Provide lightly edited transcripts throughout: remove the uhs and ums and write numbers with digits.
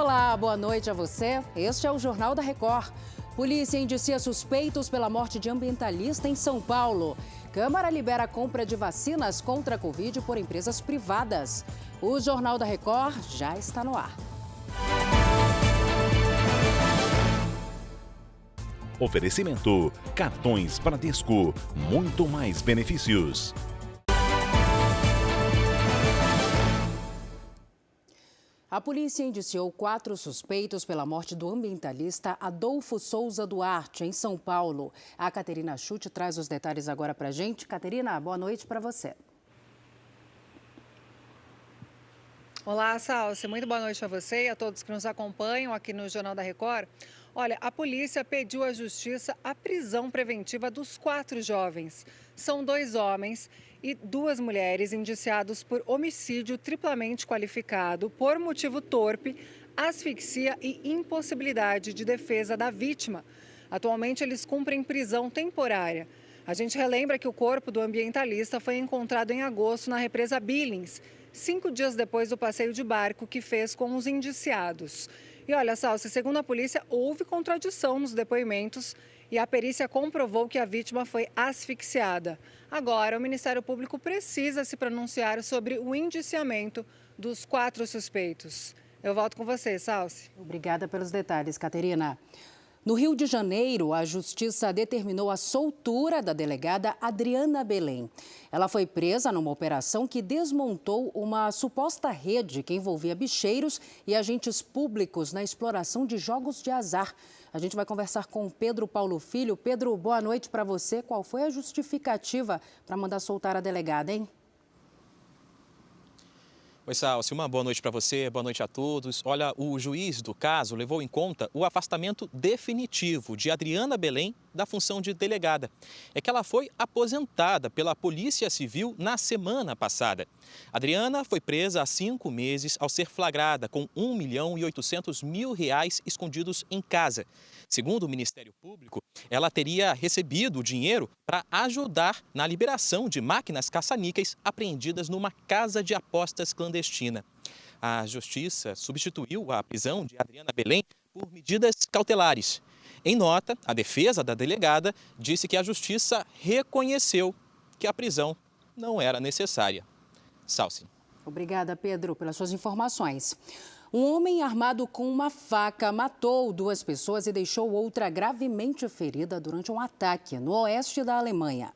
Olá, boa noite a você. Este é o Jornal da Record. Polícia indicia suspeitos pela morte de ambientalista em São Paulo. Câmara libera a compra de vacinas contra a Covid por empresas privadas. O Jornal da Record já está no ar. Oferecimento: cartões Bradesco, muito mais benefícios. A polícia indiciou 4 suspeitos pela morte do ambientalista Adolfo Souza Duarte, em São Paulo. A Caterina Schutte traz os detalhes agora para a gente. Caterina, boa noite para você. Olá, Salsi. Muito boa noite a você e a todos que nos acompanham aqui no Jornal da Record. Olha, a polícia pediu à justiça a prisão preventiva dos 4 jovens. São 2 homens e 2 mulheres indiciados por homicídio triplamente qualificado por motivo torpe, asfixia e impossibilidade de defesa da vítima. Atualmente, eles cumprem prisão temporária. A gente relembra que o corpo do ambientalista foi encontrado em agosto na represa Billings, 5 dias depois do passeio de barco que fez com os indiciados. E olha, Salsi, segundo a polícia, houve contradição nos depoimentos e a perícia comprovou que a vítima foi asfixiada. Agora, o Ministério Público precisa se pronunciar sobre o indiciamento dos 4 suspeitos. Eu volto com você, Salsi. Obrigada pelos detalhes, Caterina. No Rio de Janeiro, a Justiça determinou a soltura da delegada Adriana Belém. Ela foi presa numa operação que desmontou uma suposta rede que envolvia bicheiros e agentes públicos na exploração de jogos de azar. A gente vai conversar com o Pedro Paulo Filho. Pedro, boa noite para você. Qual foi a justificativa para mandar soltar a delegada, hein? Oi, Salsi, uma boa noite para você, boa noite a todos. Olha, o juiz do caso levou em conta o afastamento definitivo de Adriana Belém da função de delegada. É que ela foi aposentada pela Polícia Civil na semana passada. Adriana foi presa há 5 meses ao ser flagrada com R$1.800.000 escondidos em casa. Segundo o Ministério Público, ela teria recebido o dinheiro para ajudar na liberação de máquinas caça-níqueis apreendidas numa casa de apostas clandestina. A Justiça substituiu a prisão de Adriana Belém por medidas cautelares. Em nota, a defesa da delegada disse que a Justiça reconheceu que a prisão não era necessária. Salsi. Obrigada, Pedro, pelas suas informações. Um homem armado com uma faca matou 2 pessoas e deixou outra gravemente ferida durante um ataque no oeste da Alemanha.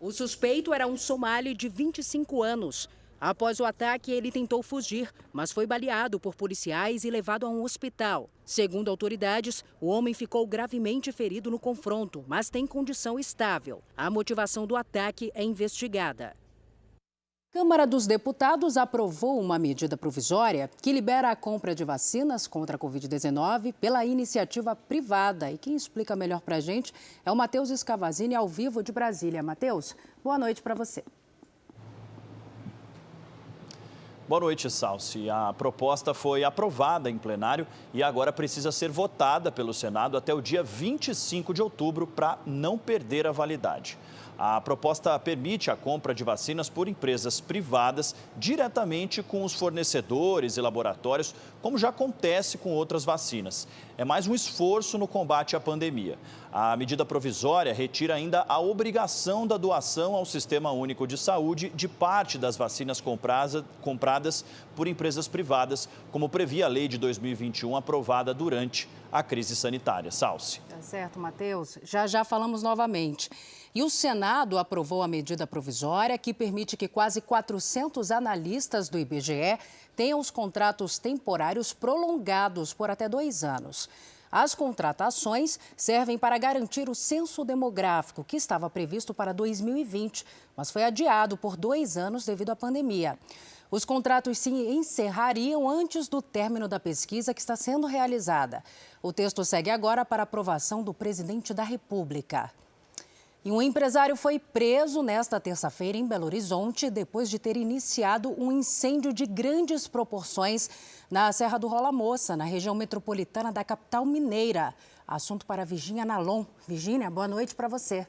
O suspeito era um somali de 25 anos. Após o ataque, ele tentou fugir, mas foi baleado por policiais e levado a um hospital. Segundo autoridades, o homem ficou gravemente ferido no confronto, mas tem condição estável. A motivação do ataque é investigada. A Câmara dos Deputados aprovou uma medida provisória que libera a compra de vacinas contra a Covid-19 pela iniciativa privada. E quem explica melhor para a gente é o Matheus Scavazini, ao vivo de Brasília. Matheus, boa noite para você. Boa noite, Salsi. A proposta foi aprovada em plenário e agora precisa ser votada pelo Senado até o dia 25 de outubro para não perder a validade. A proposta permite a compra de vacinas por empresas privadas diretamente com os fornecedores e laboratórios, como já acontece com outras vacinas. É mais um esforço no combate à pandemia. A medida provisória retira ainda a obrigação da doação ao Sistema Único de Saúde de parte das vacinas compradas por empresas privadas, como previa a lei de 2021 aprovada durante a crise sanitária. Salsi. Tá certo, Matheus. Já falamos novamente. E o Senado aprovou a medida provisória que permite que quase 400 analistas do IBGE tenham os contratos temporários prolongados por até 2 anos. As contratações servem para garantir o censo demográfico, que estava previsto para 2020, mas foi adiado por 2 anos devido à pandemia. Os contratos se encerrariam antes do término da pesquisa que está sendo realizada. O texto segue agora para aprovação do presidente da República. E um empresário foi preso nesta terça-feira em Belo Horizonte depois de ter iniciado um incêndio de grandes proporções na Serra do Rola Moça, na região metropolitana da capital mineira. Assunto para Virgínia Nalon. Virgínia, boa noite para você.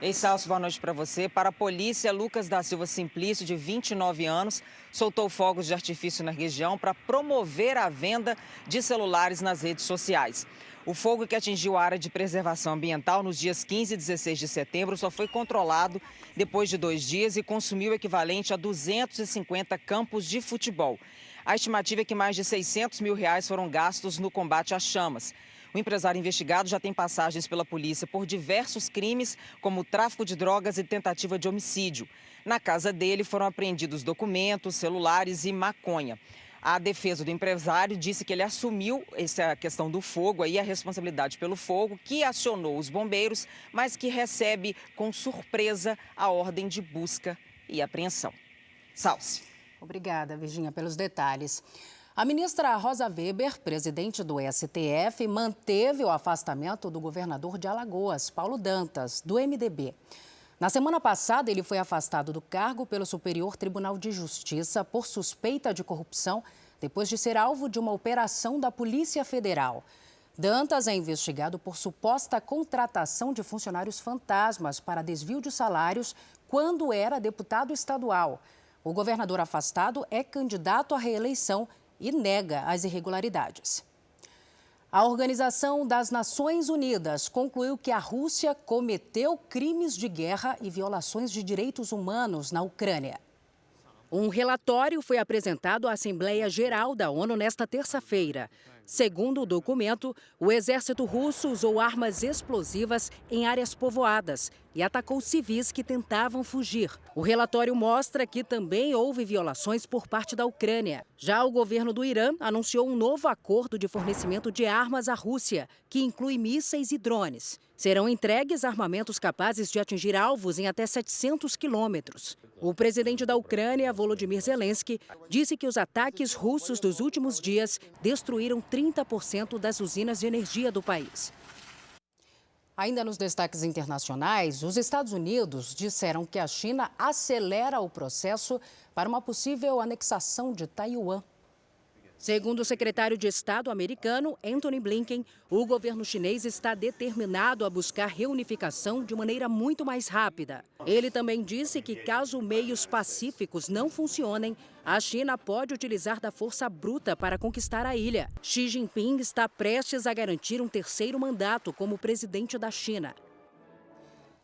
Ei, Salso, boa noite para você. Para a polícia, Lucas da Silva Simplício, de 29 anos, soltou fogos de artifício na região para promover a venda de celulares nas redes sociais. O fogo que atingiu a área de preservação ambiental nos dias 15 e 16 de setembro só foi controlado depois de 2 dias e consumiu o equivalente a 250 campos de futebol. A estimativa é que mais de R$600 mil foram gastos no combate às chamas. O empresário investigado já tem passagens pela polícia por diversos crimes, como tráfico de drogas e tentativa de homicídio. Na casa dele foram apreendidos documentos, celulares e maconha. A defesa do empresário disse que ele assumiu essa questão do fogo, a responsabilidade pelo fogo, que acionou os bombeiros, mas que recebe com surpresa a ordem de busca e apreensão. Salce. Obrigada, Virgínia, pelos detalhes. A ministra Rosa Weber, presidente do STF, manteve o afastamento do governador de Alagoas, Paulo Dantas, do MDB. Na semana passada, ele foi afastado do cargo pelo Superior Tribunal de Justiça por suspeita de corrupção, depois de ser alvo de uma operação da Polícia Federal. Dantas é investigado por suposta contratação de funcionários fantasmas para desvio de salários quando era deputado estadual. O governador afastado é candidato à reeleição e nega as irregularidades. A Organização das Nações Unidas concluiu que a Rússia cometeu crimes de guerra e violações de direitos humanos na Ucrânia. Um relatório foi apresentado à Assembleia Geral da ONU nesta terça-feira. Segundo o documento, o exército russo usou armas explosivas em áreas povoadas e atacou civis que tentavam fugir. O relatório mostra que também houve violações por parte da Ucrânia. Já o governo do Irã anunciou um novo acordo de fornecimento de armas à Rússia, que inclui mísseis e drones. Serão entregues armamentos capazes de atingir alvos em até 700 quilômetros. O presidente da Ucrânia, Volodymyr Zelensky, disse que os ataques russos dos últimos dias destruíram 30% das usinas de energia do país. Ainda nos destaques internacionais, os Estados Unidos disseram que a China acelera o processo para uma possível anexação de Taiwan. Segundo o secretário de Estado americano, Antony Blinken, o governo chinês está determinado a buscar reunificação de maneira muito mais rápida. Ele também disse que, caso meios pacíficos não funcionem, a China pode utilizar da força bruta para conquistar a ilha. Xi Jinping está prestes a garantir um terceiro mandato como presidente da China.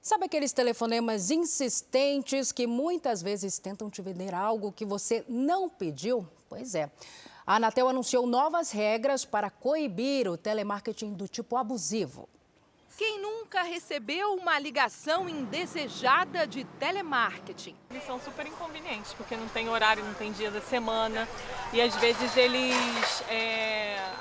Sabe aqueles telefonemas insistentes que muitas vezes tentam te vender algo que você não pediu? Pois é. A Anatel anunciou novas regras para coibir o telemarketing do tipo abusivo. Quem nunca recebeu uma ligação indesejada de telemarketing? Eles são super inconvenientes, porque não tem horário, não tem dia da semana. E às vezes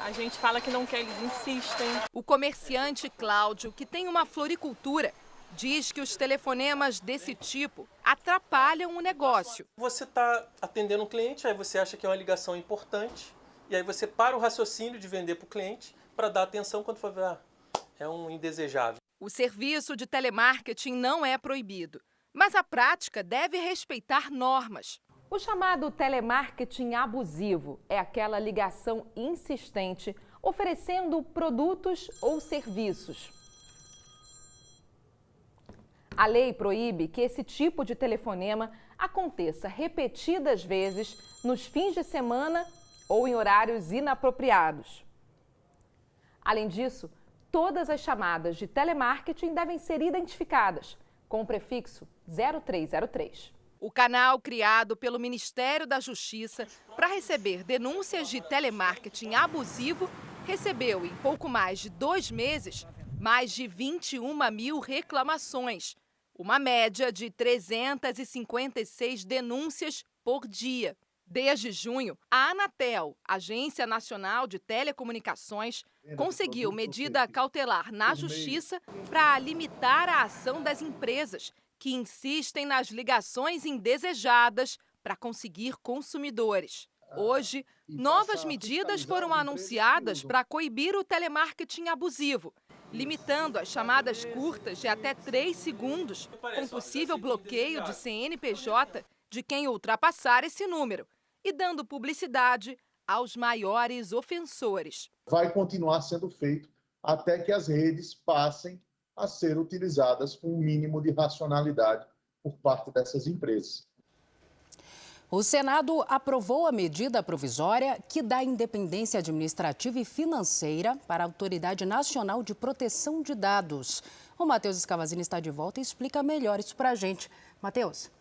a gente fala que não quer, eles insistem. O comerciante Cláudio, que tem uma floricultura, diz que os telefonemas desse tipo atrapalham o negócio. Você está atendendo um cliente, aí você acha que é uma ligação importante, e aí você para o raciocínio de vender para o cliente para dar atenção quando for ver, é um indesejável. O serviço de telemarketing não é proibido, mas a prática deve respeitar normas. O chamado telemarketing abusivo é aquela ligação insistente oferecendo produtos ou serviços. A lei proíbe que esse tipo de telefonema aconteça repetidas vezes nos fins de semana ou em horários inapropriados. Além disso, todas as chamadas de telemarketing devem ser identificadas com o prefixo 0303. O canal criado pelo Ministério da Justiça para receber denúncias de telemarketing abusivo recebeu, em pouco mais de 2 meses, mais de 21 mil reclamações. Uma média de 356 denúncias por dia. Desde junho, a Anatel, Agência Nacional de Telecomunicações, conseguiu medida cautelar na Justiça para limitar a ação das empresas que insistem nas ligações indesejadas para conseguir consumidores. Hoje, novas medidas foram anunciadas para coibir o telemarketing abusivo, limitando as chamadas curtas de até 3 segundos, com possível bloqueio de CNPJ de quem ultrapassar esse número e dando publicidade aos maiores ofensores. Vai continuar sendo feito até que as redes passem a ser utilizadas com um mínimo de racionalidade por parte dessas empresas. O Senado aprovou a medida provisória que dá independência administrativa e financeira para a Autoridade Nacional de Proteção de Dados. O Matheus Escavazini está de volta e explica melhor isso para a gente. Matheus.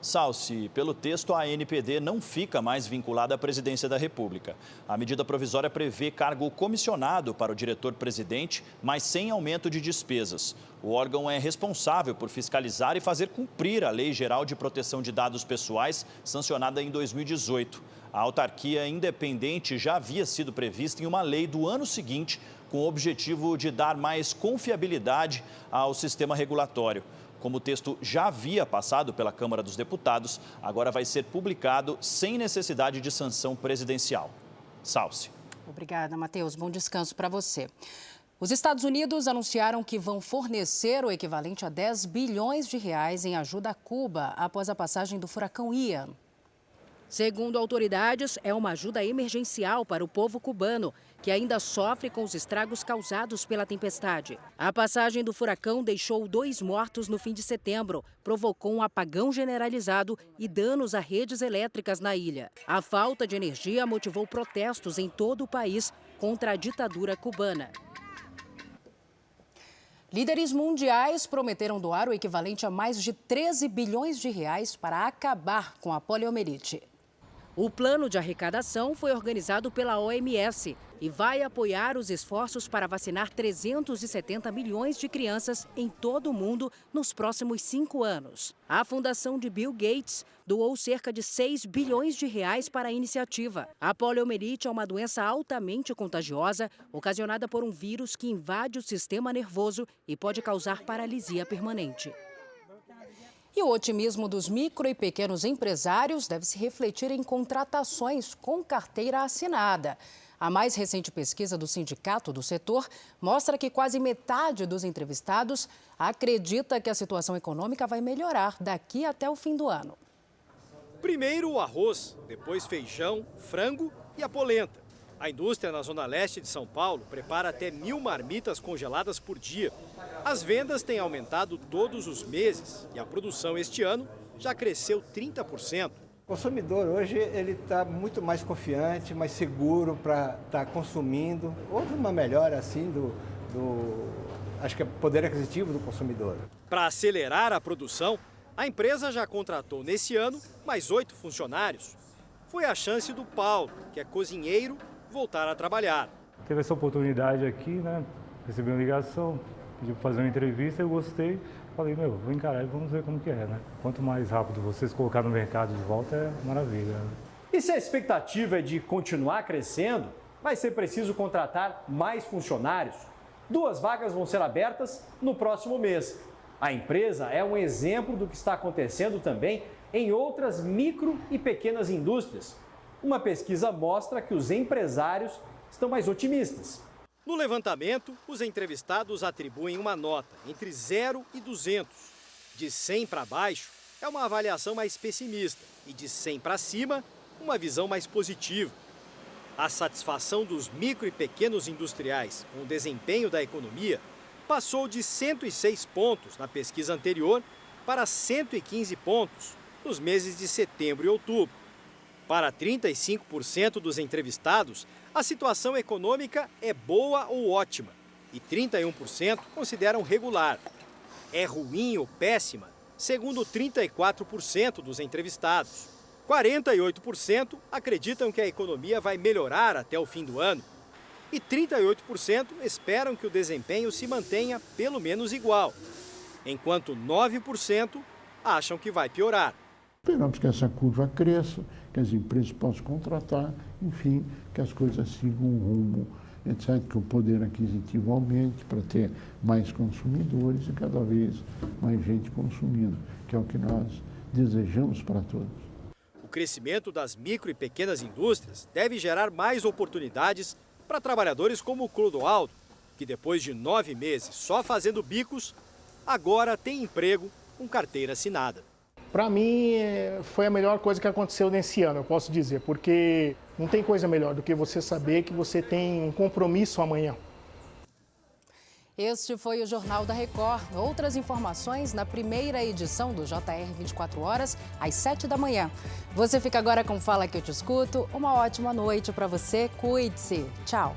Salsi, pelo texto, a ANPD não fica mais vinculada à presidência da República. A medida provisória prevê cargo comissionado para o diretor-presidente, mas sem aumento de despesas. O órgão é responsável por fiscalizar e fazer cumprir a Lei Geral de Proteção de Dados Pessoais, sancionada em 2018. A autarquia independente já havia sido prevista em uma lei do ano seguinte, com o objetivo de dar mais confiabilidade ao sistema regulatório. Como o texto já havia passado pela Câmara dos Deputados, agora vai ser publicado sem necessidade de sanção presidencial. Salsi. Obrigada, Matheus. Bom descanso para você. Os Estados Unidos anunciaram que vão fornecer o equivalente a 10 bilhões de reais em ajuda a Cuba após a passagem do furacão Ian. Segundo autoridades, é uma ajuda emergencial para o povo cubano, que ainda sofre com os estragos causados pela tempestade. A passagem do furacão deixou 2 mortos no fim de setembro, provocou um apagão generalizado e danos a redes elétricas na ilha. A falta de energia motivou protestos em todo o país contra a ditadura cubana. Líderes mundiais prometeram doar o equivalente a mais de 13 bilhões de reais para acabar com a poliomielite. O plano de arrecadação foi organizado pela OMS e vai apoiar os esforços para vacinar 370 milhões de crianças em todo o mundo nos próximos 5 anos. A fundação de Bill Gates doou cerca de 6 bilhões de reais para a iniciativa. A poliomielite é uma doença altamente contagiosa, ocasionada por um vírus que invade o sistema nervoso e pode causar paralisia permanente. E o otimismo dos micro e pequenos empresários deve se refletir em contratações com carteira assinada. A mais recente pesquisa do sindicato do setor mostra que quase metade dos entrevistados acredita que a situação econômica vai melhorar daqui até o fim do ano. Primeiro o arroz, depois feijão, frango e a polenta. A indústria na Zona Leste de São Paulo prepara até 1.000 marmitas congeladas por dia. As vendas têm aumentado todos os meses e a produção este ano já cresceu 30%. O consumidor hoje ele está muito mais confiante, mais seguro para estar consumindo. Houve uma melhora assim acho que é poder aquisitivo do consumidor. Para acelerar a produção, a empresa já contratou nesse ano mais 8 funcionários. Foi a chance do Paulo, que é cozinheiro, voltar a trabalhar. Teve essa oportunidade aqui, né? Recebi uma ligação, pediu para fazer uma entrevista, eu gostei. Falei, vou encarar e vamos ver como que é, né? Quanto mais rápido vocês colocar no mercado de volta, é maravilha. Né? E se a expectativa é de continuar crescendo, vai ser preciso contratar mais funcionários. 2 vagas vão ser abertas no próximo mês. A empresa é um exemplo do que está acontecendo também em outras micro e pequenas indústrias. Uma pesquisa mostra que os empresários estão mais otimistas. No levantamento, os entrevistados atribuem uma nota entre 0 e 200. De 100 para baixo, é uma avaliação mais pessimista e de 100 para cima, uma visão mais positiva. A satisfação dos micro e pequenos industriais com o desempenho da economia passou de 106 pontos na pesquisa anterior para 115 pontos nos meses de setembro e outubro. Para 35% dos entrevistados, a situação econômica é boa ou ótima e 31% consideram regular. É ruim ou péssima, segundo 34% dos entrevistados. 48% acreditam que a economia vai melhorar até o fim do ano e 38% esperam que o desempenho se mantenha pelo menos igual, enquanto 9% acham que vai piorar. Esperamos que essa curva cresça, que as empresas possam contratar, enfim, que as coisas sigam um rumo, etc., que o poder aquisitivo aumente para ter mais consumidores e cada vez mais gente consumindo, que é o que nós desejamos para todos. O crescimento das micro e pequenas indústrias deve gerar mais oportunidades para trabalhadores como o Clodoaldo, que depois de 9 meses só fazendo bicos, agora tem emprego com carteira assinada. Para mim, foi a melhor coisa que aconteceu nesse ano, eu posso dizer, porque não tem coisa melhor do que você saber que você tem um compromisso amanhã. Este foi o Jornal da Record. Outras informações na primeira edição do JR 24 horas, às 7 da manhã. Você fica agora com Fala Que Eu Te Escuto. Uma ótima noite para você. Cuide-se. Tchau.